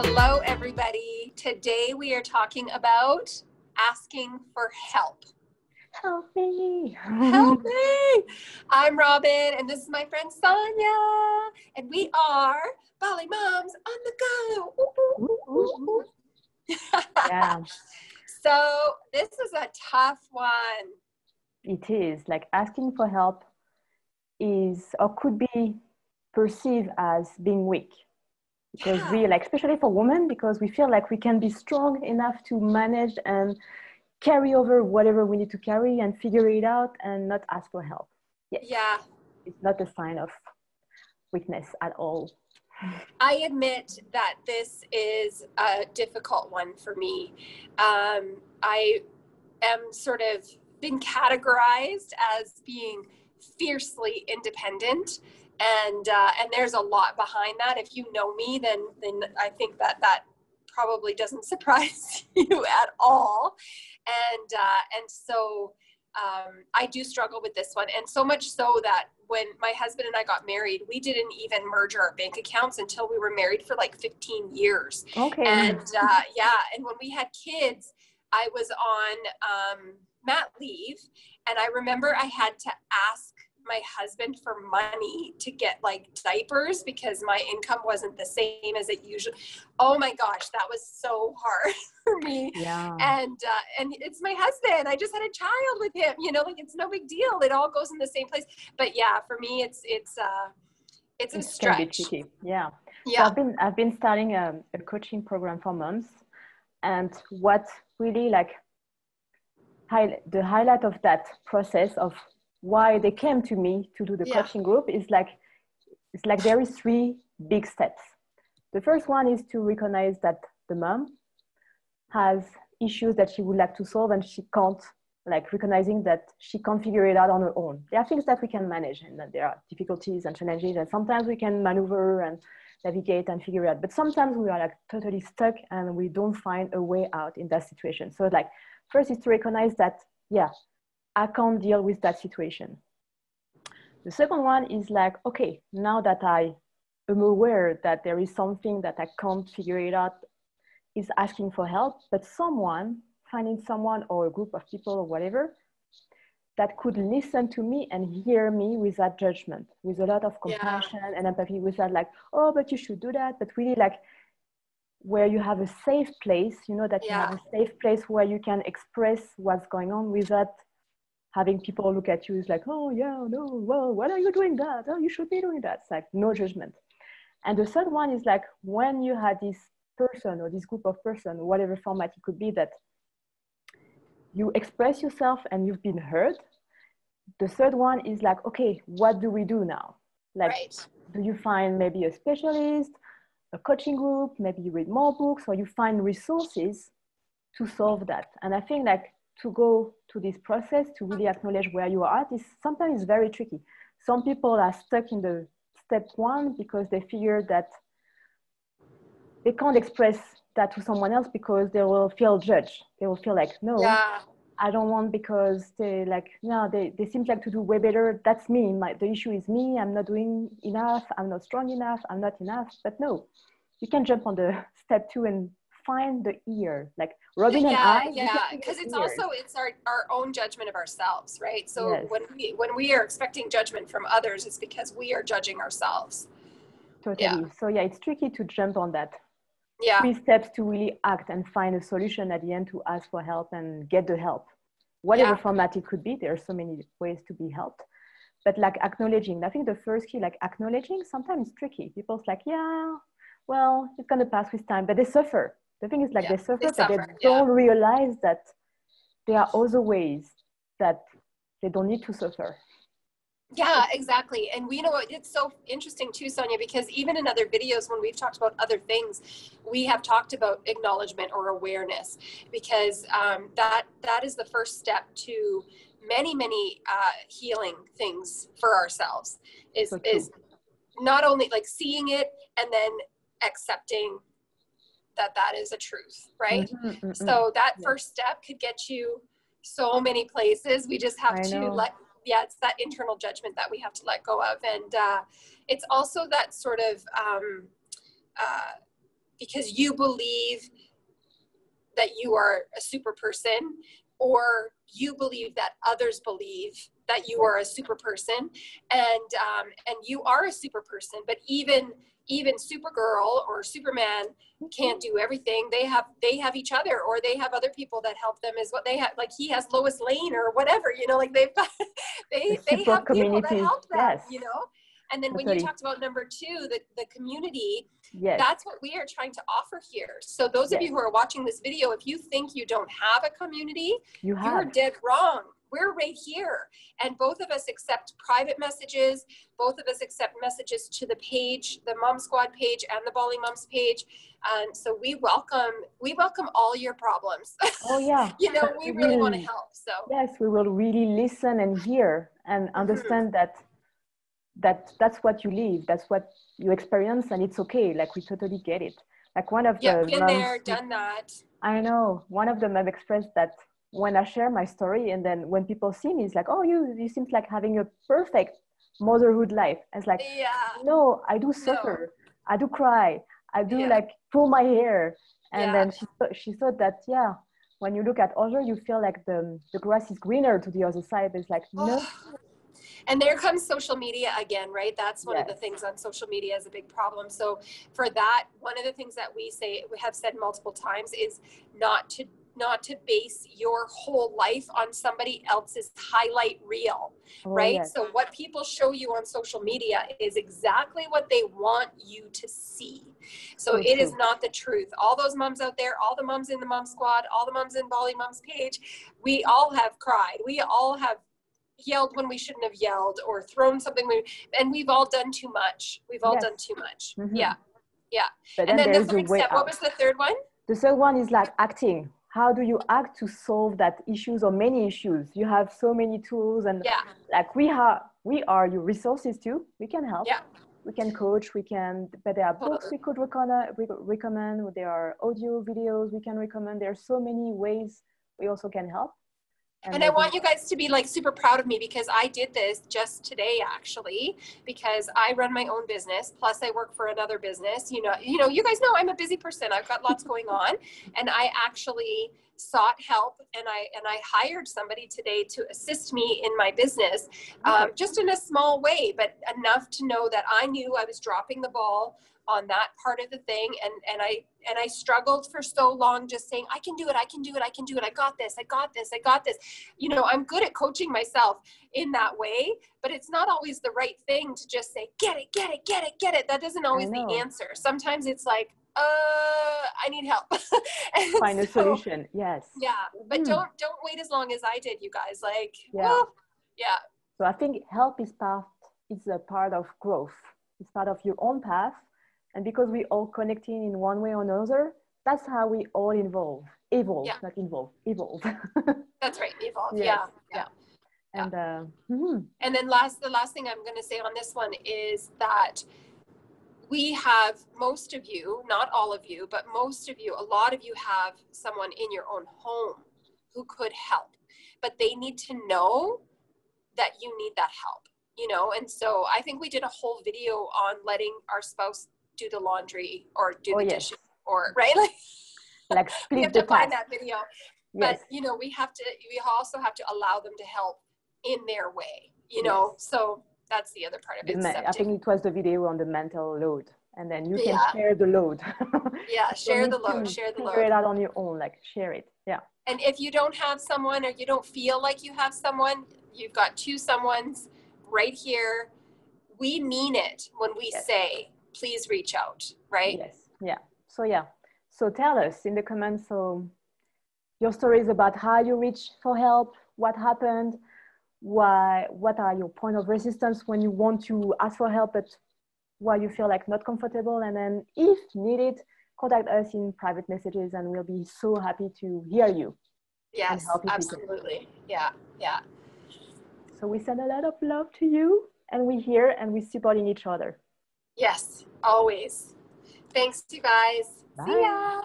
Hello, everybody. Today we are talking about asking for help. Help me. Help me. I'm Robin, and this is my friend Sonia, and we are Bali Moms on the go. Ooh, ooh, ooh, ooh. Yeah, So this is a tough one. it is. Like asking for help is or could be perceived as being weak. Because Yeah. we like, especially for women, because we feel like we can be strong enough to manage and carry over whatever we need to carry and figure it out and not ask for help. Yes. Yeah. It's not a sign of weakness at all. I admit that this is a difficult one for me. I am sort of been categorized as being fiercely independent, and there's a lot behind that. If you know me, then I think that probably doesn't surprise you at all, and so I do struggle with this one, and so much so that when my husband and I got married, we didn't even merge our bank accounts until we were married for like 15 years. Okay. And and when we had kids, I was on mat leave, and I remember I had to ask my husband for money to get like diapers because my income wasn't the same as it usually. Oh my gosh, that was so hard for me. Yeah. And it's my husband. I just had a child with him. You know, like it's no big deal. It all goes in the same place. But yeah, for me, it's a stretch. Can be tricky. Yeah. Yeah. So I've been starting a coaching program for moms, and what really like the highlight of that process of why they came to me to do the coaching group is like, it's like there is 3 big steps. The first one is to recognize that the mom has issues that she would like to solve and she can't, like recognizing that she can't figure it out on her own. There are things that we can manage and that there are difficulties and challenges, and sometimes we can maneuver and navigate and figure it out. But sometimes we are like totally stuck and we don't find a way out in that situation. So like first is to recognize that, yeah, I can't deal with that situation. The second one is like, okay, now that I am aware that there is something that I can't figure it out, is asking for help, but finding someone or a group of people or whatever that could listen to me and hear me without judgment, with a lot of compassion and empathy, without like, oh, but you should do that, but really like where you have a safe place, you know, that you have a safe place where you can express what's going on without having people look at you is like, oh yeah, no, well, why are you doing that? Oh, you should be doing that. It's like no judgment. And the third one is like when you had this person or this group of person, whatever format it could be, that you express yourself and you've been heard. The third one is like, okay, what do we do now? Like, do you find maybe a specialist, a coaching group, maybe you read more books, or you find resources to solve that? And I think like to go to this process, to really acknowledge where you are at, is sometimes very tricky. Some people are stuck in the step 1 because they figure that they can't express that to someone else because they will feel judged. They will feel like, no, I don't want, because they like, no, they seem like to do way better. That's me. The issue is me. I'm not doing enough. I'm not strong enough. I'm not enough. But no, you can jump on the step 2 and find the ear, like Robin and I. Because it's our own judgment of ourselves, right? So when we are expecting judgment from others, it's because we are judging ourselves. Totally. So yeah, it's tricky to jump on that. 3 steps to really act and find a solution at the end, to ask for help and get the help, whatever format it could be. There are so many ways to be helped, but like acknowledging, I think the first key, like acknowledging, sometimes it's tricky. People's like, yeah, well, it's gonna pass with time, but they suffer. The thing is like they suffer, but they don't realize that there are other ways that they don't need to suffer. Yeah, exactly. And we know it's so interesting too, Sonia, because even in other videos, when we've talked about other things, we have talked about acknowledgement or awareness, because that is the first step to many healing things for ourselves, is not only like seeing it and then accepting that is a truth, right? So that first step could get you so many places. We just have to it's that internal judgment that we have to let go of. And it's also that sort of because you believe that you are a super person, or you believe that others believe that you are a super person, and you are a super person. But even Supergirl or Superman can't do everything. They have each other, or they have other people that help them, is what they have. Like he has Lois Lane or whatever, you know, like they've got, they have people that help them, yes. you know. And then Totally. when you talked about number two, the community, yes. that's what we are trying to offer here. So those of you who are watching this video, if you think you don't have a community, you're dead wrong. We're right here. And both of us accept private messages. Both of us accept messages to the page, the Mom Squad page and the Bali Moms page. And so we welcome all your problems. Oh yeah. You know, we really want to help. So yes, we will really listen and hear and understand that's what you live, that's what you experience, and it's okay. Like we totally get it. Like one of the been moms, there, done that. I know one of them have expressed that when I share my story, and then when people see me, it's like, oh, you seem like having a perfect motherhood life. And it's like, no, I do suffer, I do cry, I do like pull my hair. And then she thought that when you look at others, you feel like the grass is greener to the other side. It's like, no. And there comes social media again, right? That's one of the things on social media is a big problem. So for that, one of the things that we have said multiple times is not to base your whole life on somebody else's highlight reel, right? Yes. So what people show you on social media is exactly what they want you to see. So it is not the truth. All those moms out there, all the moms in the Mom Squad, all the moms in Bali Moms page, we all have cried. We all have yelled when we shouldn't have yelled, or thrown something, and we've all done too much. We've all done too much. Yeah. But and then the third step, what was the third one? The third one is like acting. How do you act to solve that issues or many issues? You have so many tools, and like we are your resources too. We can help. We can coach. But there are books we could recommend. There are audio videos we can recommend. There are so many ways we also can help. And I want you guys to be like super proud of me, because I did this just today, actually, because I run my own business. Plus I work for another business. You know, you guys know I'm a busy person. I've got lots going on, and I actually sought help, and I hired somebody today to assist me in my business, just in a small way, but enough to know that I knew I was dropping the ball on that part of the thing, and I struggled for so long just saying, I can do it, I got this. You know, I'm good at coaching myself in that way, but it's not always the right thing to just say, get it. That isn't always the answer. Sometimes it's like, I need help. Find a solution. Yes. Yeah, but don't wait as long as I did, you guys. Like, So I think help is a part of growth. It's part of your own path. And because we all connecting in one way or another, that's how we all evolve. Not involve, evolve. That's right, evolve. Yes. Yeah. And and then the last thing I'm going to say on this one is that we have, most of you, not all of you, but most of you, a lot of you have someone in your own home who could help, but they need to know that you need that help, you know? And so I think we did a whole video on letting our spouse do the laundry or do the dishes, or right, like split we have the to find task. that video. But you know, we also have to allow them to help in their way, you know. So that's the other part of it. I think it was the video on the mental load, and then you can share the load. Share the load. Figure it out on your own, like share it. And if you don't have someone, or you don't feel like you have someone, you've got two someones right here. We mean it when we say, please reach out, right? So tell us in the comments your stories about how you reached for help, what happened, what are your point of resistance when you want to ask for help, but why you feel like not comfortable. And then if needed, contact us in private messages, and we'll be so happy to hear you. Yes, absolutely. Yeah. So we send a lot of love to you, and we're here and we're supporting each other. Yes, always. Thanks, you guys. Bye. See ya.